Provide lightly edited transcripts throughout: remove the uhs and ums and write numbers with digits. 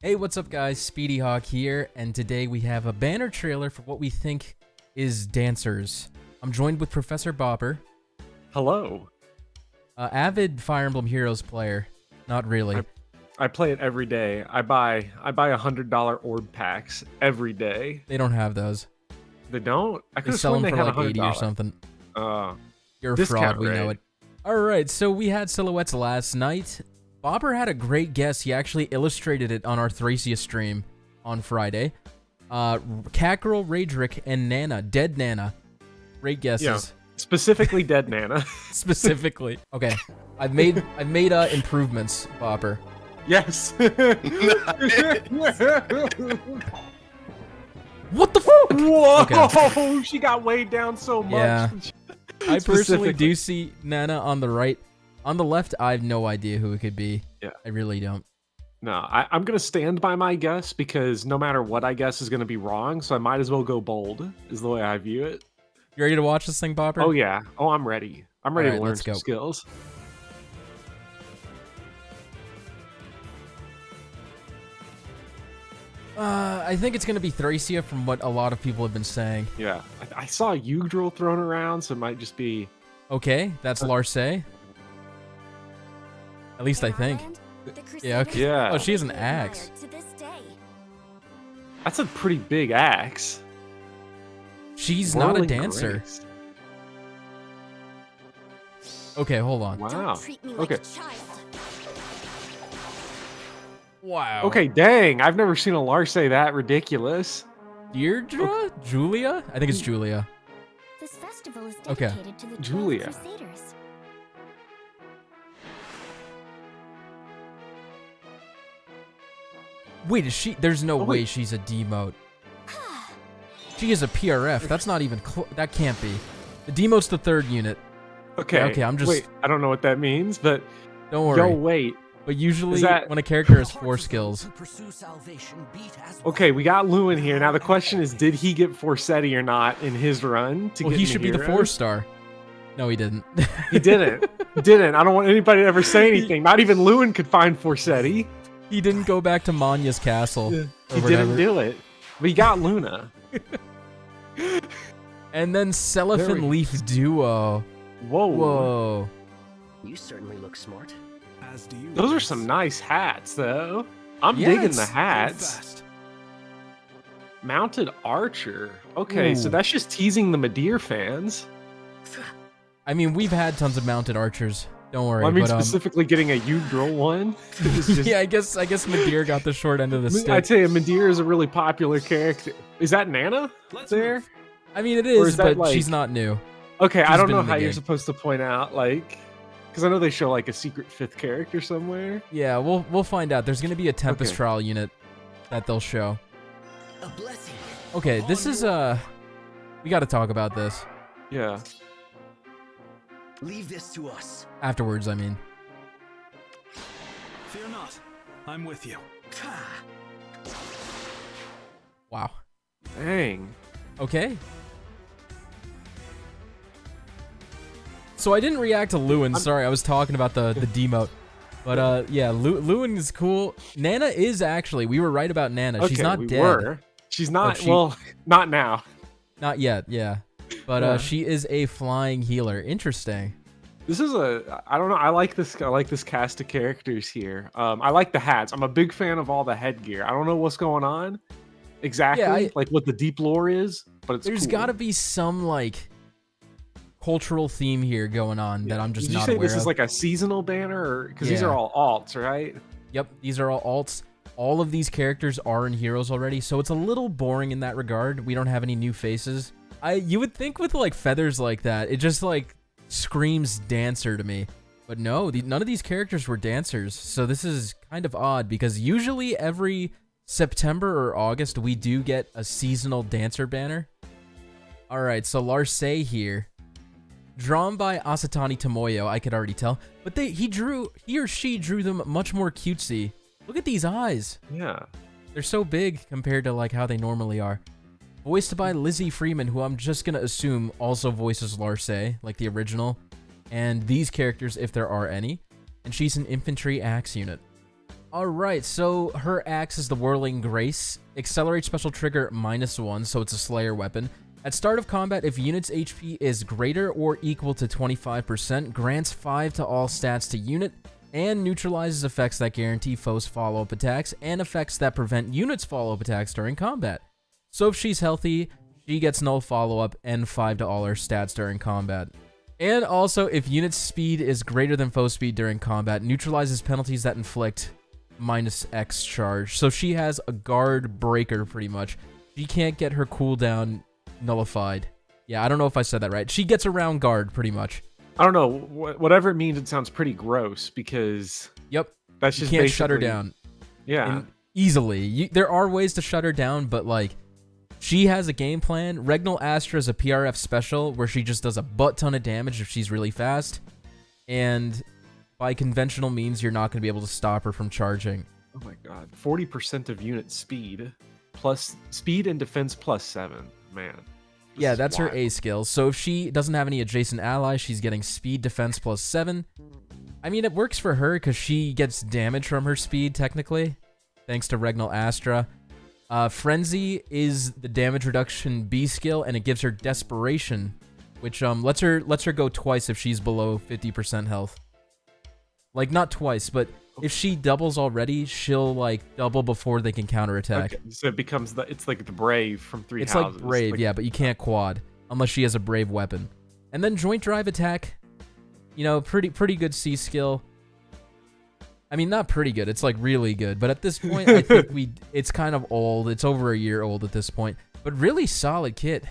Hey, what's up guys? SpeedyHawk here, and today we have a banner trailer for what we think is Dancers. I'm joined with Professor Bopper. Hello. Avid Fire Emblem Heroes player. Not really. I play it every day. I buy $100 orb packs every day. They don't have those. They don't? I They could have sell sworn them they for had like 80 or $100. something. You're a Discount fraud, we know rate. it. Alright, so we had silhouettes last night. Bopper had a great guess. He actually illustrated it on our Thracia stream on Friday. Catgirl, Raedric, and Nana. Dead Nana. Great guesses. Yeah, specifically Dead Nana. Specifically. Okay. I've made improvements, Bopper. Yes. What the fuck? Whoa! Okay. She got weighed down so much. Yeah. I personally Specifically. do see Nana on the right. On the left, I have no idea who it could be. Yeah. I really don't. No, I'm gonna stand by my guess because no matter what I guess is gonna be wrong, so I might as well go bold. Is the way I view it. You ready to watch this thing, Bopper? Oh yeah. Oh, I'm ready. I'm ready Alright, to learn let's some go. skills. I think it's gonna be Thracia from what a lot of people have been saying. Yeah, I saw a Yggdrasil thrown around, so it might just be. Okay, that's Larsae. At least I think. Yeah, okay. Yeah. Oh, she has an axe. That's a pretty big axe. She's not a Whirling dancer. grace. Okay, hold on. Wow. Okay. Wow. Okay, dang. I've never seen a Larsae that ridiculous. Deirdre? Julia? I think it's Julia. This festival is Okay. dedicated to the 12 Julia. Crusaders. Wait, is she? There's no Oh, way wait. she's a demote. She is a PRF. That's not even that can't be. The demote's the third unit. Okay. okay, I'm just- Wait, I don't know what that means, but. Don't worry. Yo, wait. But usually, Is that- when a character has 4 skills, Okay, we got Lewin here. Now the question is, did he get Forseti or not in his run to well, get he into should be the Heroes? 4-star. No, he didn't. He didn't. He didn't. I don't want anybody to ever say anything. Not even Lewin could find Forseti. He didn't go back to Manya's castle. He or didn't whatever. do it. But he got Luna. And then Celiph There and we- Leaf duo. Whoa. Whoa. You certainly look smart. As do you. Those are some nice hats, though. I'm Yeah, digging it's- the Move hats. fast. Mounted Archer. Okay, so Ooh. that's just teasing the Madeir fans. I mean, we've had tons of mounted archers. Don't worry. Well, I mean, but, specifically getting a Yggdrasil one. It's just- yeah, I guess Madeir got the short end of the stick. I'd say Madeir is a really popular character. Is that Nana Let's there? move. I mean, it Or is, is that, but like- she's not new. Okay, I She's don't been know in the how you're game. supposed to point out, like, because I know they show like a secret 5th character somewhere. Yeah, we'll find out. There's gonna be a Tempest Okay. trial unit that they'll show. A blessing. Okay, this is we got to talk about this Yeah. Leave this to us. afterwards. I mean, Fear not. I'm with you. wow. Dang. Okay. So I didn't react to Lewin. Sorry, I was talking about the demote. But yeah, Lewin is cool. Nana is actually. We were right about Nana. Okay, She's not we dead. were. She's not. she- Well, not now. Not yet. Yeah. But Yeah. she is a flying healer. Interesting. This is a. I don't know. I like this. I like this cast of characters here. I like the hats. I'm a big fan of all the headgear. I don't know what's going on exactly, like what the deep lore is, but it's. There's cool. got to be some like cultural theme here going on that I'm just Did you not say aware this of. is like a seasonal banner, because these Yeah. are all alts, right? Yep, these are all alts. All of these characters are in Heroes already, so it's a little boring in that regard. We don't have any new faces. You would think with like feathers like that, it just like screams dancer to me. But no, none of these characters were dancers, so this is kind of odd because usually every September or August we do get a seasonal dancer banner. All right, so Larsae here. Drawn by Asatani Tomoyo, I could already tell, but he or she drew them much more cutesy. Look at these eyes. Yeah. They're so big compared to like how they normally are. Voiced by Lizzie Freeman, who I'm just gonna assume also voices Larsae, like the original, and these characters if there are any. And she's an infantry axe unit. All right, so her axe is the Whirling Grace. Accelerate special trigger -1, so it's a Slayer weapon. At start of combat, if unit's HP is greater or equal to 25%, grants 5 to all stats to unit, and neutralizes effects that guarantee foes follow-up attacks, and effects that prevent units' follow-up attacks during combat. So if she's healthy, she gets no follow-up and 5 to all her stats during combat. And also, if unit's speed is greater than foe speed during combat, neutralizes penalties that inflict -X charge. So she has a guard breaker, pretty much. She can't get her cooldown nullified. Yeah, I don't know if I said that right. She gets around guard, pretty much. I don't know. Whatever it means, it sounds pretty gross because... Yep. That's just you can't shut her down. Yeah. Easily. There are ways to shut her down, but, like, she has a game plan. Regnal Astra is a PRF special where she just does a butt ton of damage if she's really fast. And by conventional means, you're not going to be able to stop her from charging. Oh my god. 40% of unit speed. Plus speed and defense +7. Man. Yeah, that's her A skill. So if she doesn't have any adjacent allies, she's getting speed defense +7. I mean, it works for her because she gets damage from her speed, technically, thanks to Regnal Astra. Frenzy is the damage reduction B skill, and it gives her Desperation, which lets her go twice if she's below 50% health. Like, not twice, but if she doubles already, she'll, like, double before they can counterattack. Okay, so it becomes it's like the Brave from Three It's Houses. like Brave, like, yeah, but you can't quad unless she has a Brave weapon. And then Joint Drive Attack, you know, pretty good C skill. I mean, not pretty good. It's like really good. But at this point, I think it's kind of old. It's over a year old at this point. But really solid kit.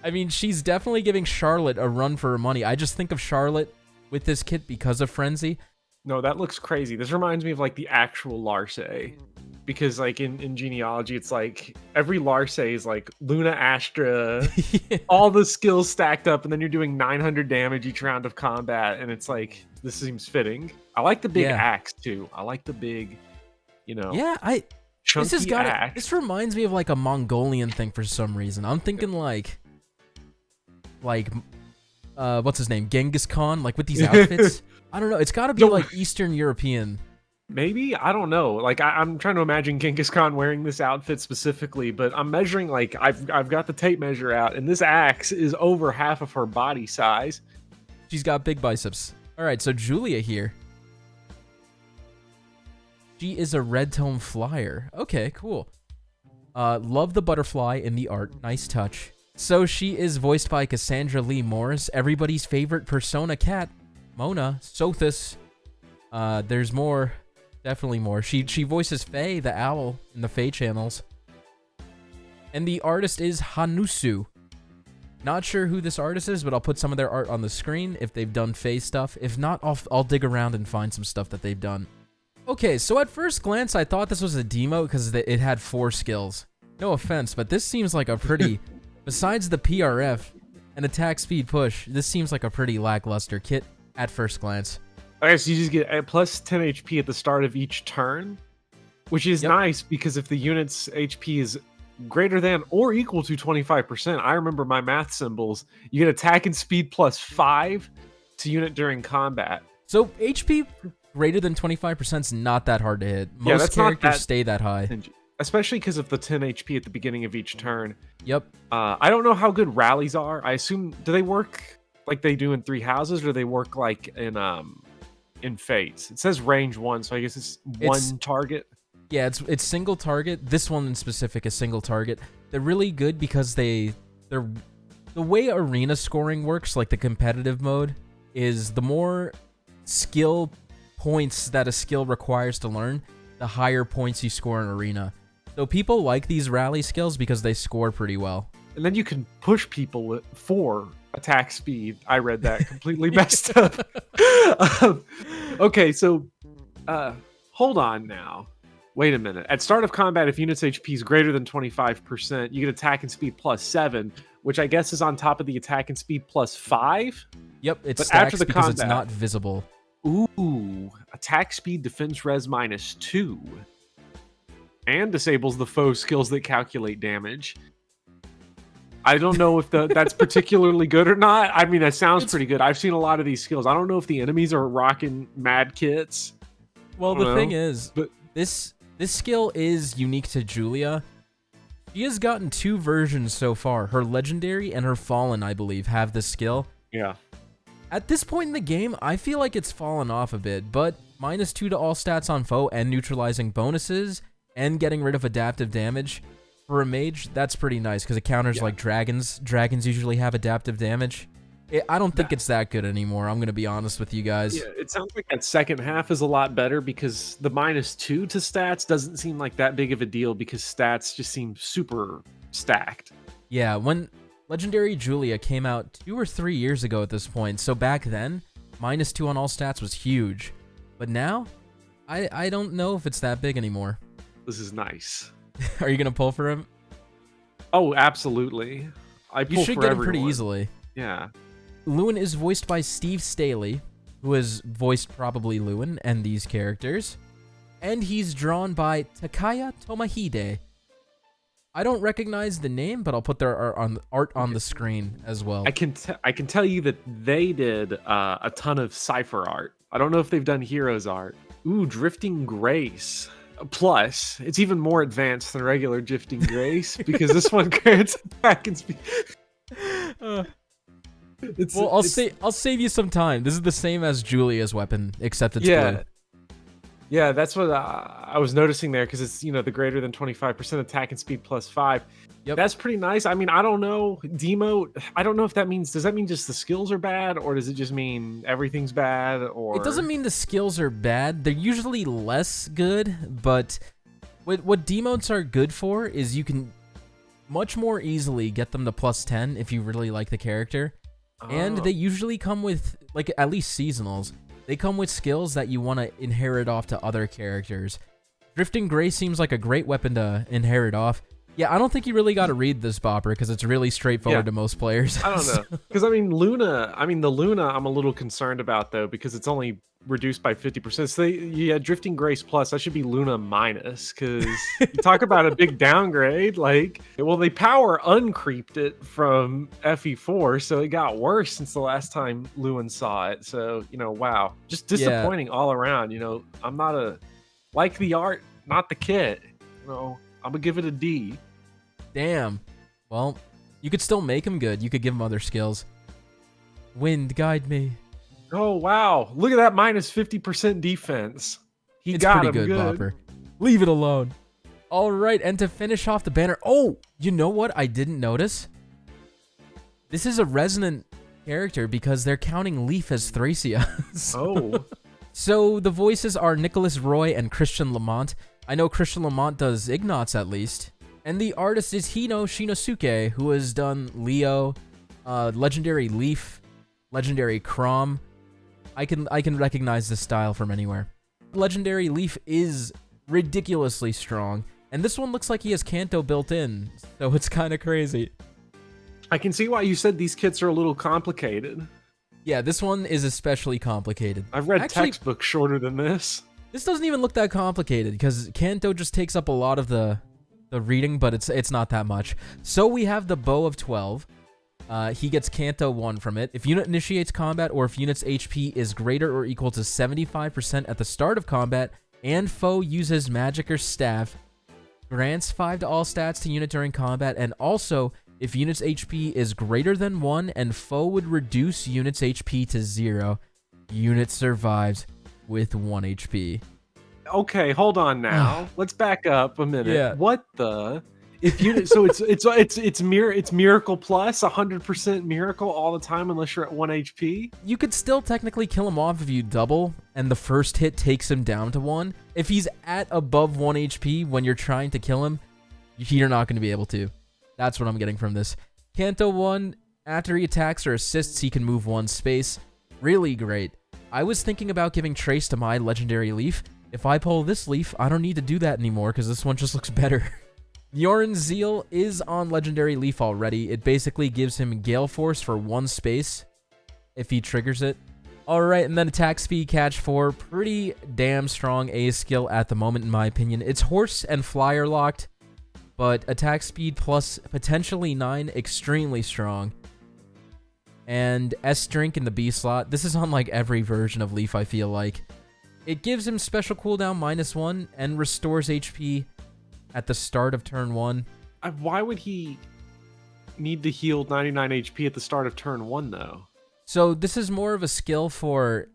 I mean, she's definitely giving Charlotte a run for her money. I just think of Charlotte with this kit because of Frenzy. No, that looks crazy. This reminds me of like the actual Larse. Because like in genealogy, it's like every Larse is like Luna Astra, Yeah. all the skills stacked up, and then you're doing 900 damage each round of combat, and it's like, this seems fitting. I like the big axe too. I like the big, you know. Yeah, chunky axe. This reminds me of like a Mongolian thing for some reason. I'm thinking like what's his name? Genghis Khan, like with these outfits. I don't know. It's got to be like Eastern European. Maybe, I don't know. Like I'm trying to imagine Genghis Khan wearing this outfit specifically, but I'm measuring, like I've got the tape measure out, and this axe is over half of her body size. She's got big biceps. All right, so Julia here. She is a red tone flyer. Okay, cool. Love the butterfly in the art. Nice touch. So she is voiced by Cassandra Lee Morris, everybody's favorite Persona cat, Mona Sothis. There's more. Definitely more. She voices Faye, the owl, in the Faye channels. And the artist is Hanusu. Not sure who this artist is, but I'll put some of their art on the screen if they've done Faye stuff. If not, I'll dig around and find some stuff that they've done. Okay, so at first glance, I thought this was a demo because it had 4 skills. No offense, but this seems like a pretty... besides the PRF and attack speed push, this seems like a pretty lackluster kit at first glance. Okay, so you just get a plus 10 HP at the start of each turn, which is nice because if the unit's HP is greater than or equal to 25%, I remember my math symbols, you get attack and speed +5 to unit during combat. So HP greater than 25% is not that hard to hit. Most characters stay that high. Especially because of the 10 HP at the beginning of each turn. Yep. I don't know how good rallies are. I assume, do they work like they do in Three Houses, or do they work like in Fates? It says range 1, so I guess it's one target. Yeah, it's single target. This one in specific is single target. They're really good because they're the way arena scoring works, like the competitive mode, is the more skill points that a skill requires to learn, the higher points you score in arena. So people like these rally skills because they score pretty well. And then you can push people with 4 attack speed. I read that completely messed up. Okay, so hold on now. Wait a minute. At start of combat, if unit's HP is greater than 25%, you get attack and speed +7, which I guess is on top of the attack and speed +5. Yep, it stacks because combat, it's not visible. Ooh, attack speed defense res -2. And disables the foe skills that calculate damage. I don't know if that's particularly good or not. I mean, that sounds pretty good. I've seen a lot of these skills. I don't know if the enemies are rocking mad kits. Well, the thing is, This skill is unique to Julia. She has gotten 2 versions so far. Her Legendary and her Fallen, I believe, have this skill. Yeah. At this point in the game, I feel like it's fallen off a bit, but -2 to all stats on foe and neutralizing bonuses and getting rid of adaptive damage. For a mage, that's pretty nice because it counters like dragons. Dragons usually have adaptive damage. I don't think it's that good anymore. I'm going to be honest with you guys. Yeah, it sounds like that second half is a lot better because the -2 to stats doesn't seem like that big of a deal because stats just seem super stacked. Yeah, when Legendary Julia came out 2 or 3 years ago at this point, so back then, -2 on all stats was huge. But now, I don't know if it's that big anymore. This is nice. Are you going to pull for him? Oh, absolutely. You should get him pretty easily. Yeah. Lewin is voiced by Steve Staley, who has voiced probably Lewin and these characters. And he's drawn by Takaya Tomahide. I don't recognize the name, but I'll put their art on the screen as well. I can tell you that they did a ton of Cypher art. I don't know if they've done Heroes art. Ooh, Drifting Grace. Plus, it's even more advanced than regular Drifting Grace because this one grants attack and speed. I'll save you some time. This is the same as Julia's weapon, except it's blue. Yeah, that's what I was noticing there because it's, the greater than 25% attack and speed +5. Yep. That's pretty nice. I mean, I don't know. Demote, I don't know if does that mean just the skills are bad or does it just mean everything's bad? Or it doesn't mean the skills are bad. They're usually less good, but what demotes are good for is you can much more easily get them to +10 if you really like the character. And they usually come with, like, at least seasonals. They come with skills that you want to inherit off to other characters. Drifting Grace seems like a great weapon to inherit off. Yeah, I don't think you really got to read this, Bopper, because it's really straightforward to most players. I don't know. Because, the Luna I'm a little concerned about, though, because it's only reduced by 50%. So, Drifting Grace Plus, that should be Luna minus, because you talk about a big downgrade. They power uncreeped it from FE4, so it got worse since the last time Lewin saw it. So, wow. Just disappointing all around. I'm not like the art, not the kit. I'm going to give it a D. Damn. Well, you could still make him good. You could give him other skills. Wind, guide me. Oh, wow. Look at that -50% defense. It's pretty good, Bopper. Leave it alone. All right, and to finish off the banner... Oh, you know what I didn't notice? This is a resonant character because they're counting Leaf as Thracia. So the voices are Nicholas Roy and Christian Lamont. I know Christian Lamont does Ignatz at least. And the artist is Hino Shinosuke, who has done Leo, Legendary Leaf, Legendary Crom. I can recognize this style from anywhere. Legendary Leaf is ridiculously strong, and this one looks like he has Kanto built in, so it's kind of crazy. I can see why you said these kits are a little complicated. Yeah, this one is especially complicated. I've read textbooks shorter than this. This doesn't even look that complicated, because Kanto just takes up a lot of the reading, but it's not that much. So we have the Bow of 12. He gets Kanto 1 from it. If unit initiates combat or if unit's HP is greater or equal to 75% at the start of combat and foe uses magic or staff, grants 5 to all stats to unit during combat, and also if unit's HP is greater than 1 and foe would reduce unit's HP to 0, unit survives with 1 HP. Okay, hold on now. Let's back up a minute. Yeah. What the? If you so it's miracle plus 100% miracle all the time unless you're at 1 HP. You could still technically kill him off if you double and the first hit takes him down to 1. If he's at above 1 HP when you're trying to kill him, you're not going to be able to. That's what I'm getting from this. Kanto 1, after he attacks or assists, he can move 1 space. Really great. I was thinking about giving Trace to my Legendary Leaf. If I pull this leaf, I don't need to do that anymore because this one just looks better. Yorin Zeal is on Legendary Leaf already. It basically gives him Gale Force for 1 space if he triggers it. Alright, and then Attack Speed Catch 4. Pretty damn strong A skill at the moment in my opinion. It's Horse and Flyer locked, but Attack Speed plus potentially 9, extremely strong. And S-Drink in the B slot. This is on like every version of Leaf, I feel like. It gives him special cooldown -1 and restores HP at the start of turn 1. Why would he need to heal 99 HP at the start of turn 1, though? So this is more of a skill for,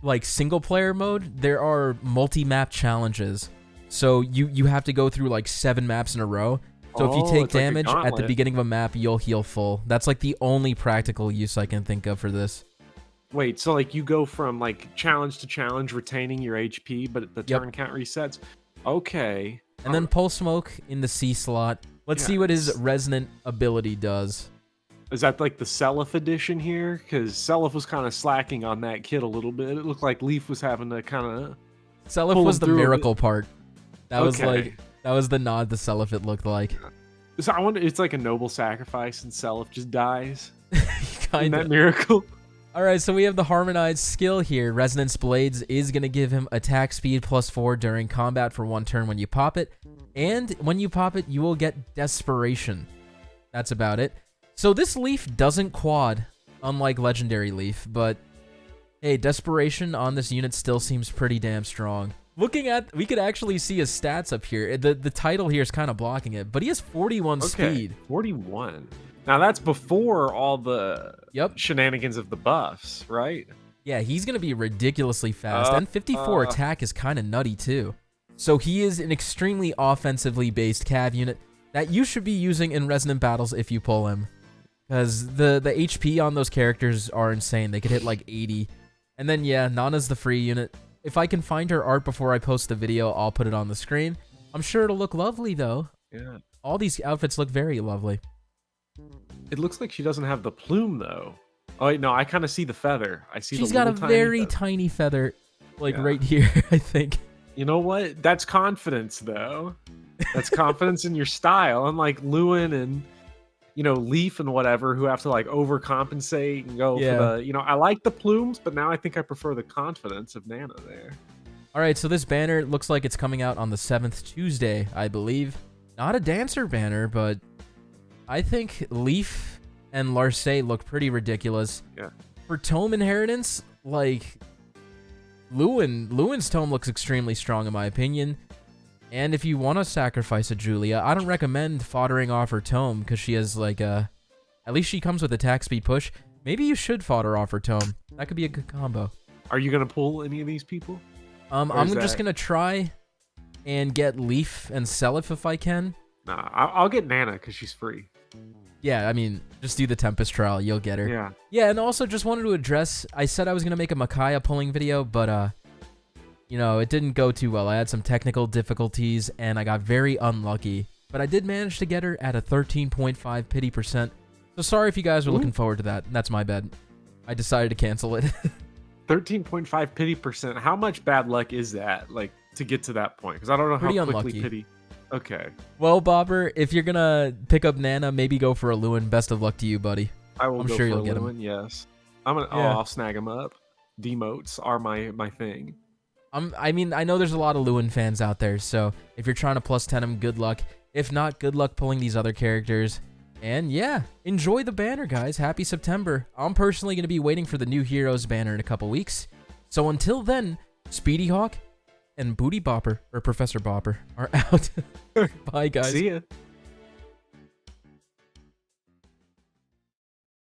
like, single-player mode. There are multi-map challenges. So you have to go through, like, 7 maps in a row. So if you take damage at the beginning of a map, you'll heal full. That's, like, the only practical use I can think of for this. Wait, so, like, you go from, like, challenge to challenge, retaining your HP, but the turn count resets? Okay. And then Pulse Smoke in the C slot. Let's see what his Resonant ability does. Is that like the Seliph edition here? Because Seliph was kind of slacking on that kit a little bit. It looked like Leaf was having to kind of... Seliph was the miracle part. That was like... That was the nod to Seliph it looked like. So I wonder, it's like a noble sacrifice and Seliph just dies. Kind of. That miracle. Alright, so we have the Harmonized skill here. Resonance Blades is going to give him attack speed +4 during combat for 1 turn when you pop it. And when you pop it, you will get Desperation. That's about it. So this Leaf doesn't quad, unlike Legendary Leaf, but hey, Desperation on this unit still seems pretty damn strong. Looking at, we could actually see his stats up here. The title here is kind of blocking it, but he has 41 speed. 41. Now that's before all the shenanigans of the buffs, right? Yeah, he's going to be ridiculously fast, and 54 attack is kind of nutty too. So he is an extremely offensively based cav unit that you should be using in Resonant Battles if you pull him. Because the HP on those characters are insane. They could hit like 80. And then yeah, Nana's the free unit. If I can find her art before I post the video, I'll put it on the screen. I'm sure it'll look lovely though. Yeah. All these outfits look very lovely. It looks like she doesn't have the plume though. Oh wait, no, I kind of see the feather. I see. She's got a very tiny feather, like right here, I think. You know what? That's confidence though. That's confidence in your style. Unlike Lewin and, you know, Leaf and whatever, who have to like overcompensate and go for the, you know, I like the plumes, but now I think I prefer the confidence of Nana there. All right, so this banner looks like it's coming out on the 7th Tuesday, I believe. Not a dancer banner, but I think Leaf and Larcey look pretty ridiculous. Yeah. For Tome Inheritance, like, Lewin's Tome looks extremely strong in my opinion. And if you want to sacrifice a Julia, I don't recommend foddering off her Tome because she has like at least she comes with attack speed push. Maybe you should fodder off her Tome. That could be a good combo. Are you gonna pull any of these people? I'm just gonna try and get Leaf and Seliph if I can. Nah, I'll get Nana because she's free. Yeah, I mean, just do the Tempest trial. You'll get her. Yeah. Yeah, and also just wanted to address, I said I was going to make a Micaiah pulling video, but, you know, it didn't go too well. I had some technical difficulties, and I got very unlucky. But I did manage to get her at a 13.5 pity %. So sorry if you guys were looking forward to that. That's my bad. I decided to cancel it. 13.5 pity %. How much bad luck is that, like, to get to that point? Because I don't know Pretty how quickly unlucky. pity... Okay. Well, Bopper, if you're gonna pick up Nana, maybe go for a Lewin. Best of luck to you, buddy. I'm sure you'll get him. Yes. I'll snag him up. Demotes are my thing. I mean, I know there's a lot of Lewin fans out there, so if you're trying to +10 him, good luck. If not, good luck pulling these other characters. And yeah, enjoy the banner, guys. Happy September. I'm personally gonna be waiting for the new Heroes banner in a couple weeks. So until then, SpeedyHawk and Booty Bopper, or Professor Bopper, are out. Bye, guys. See ya.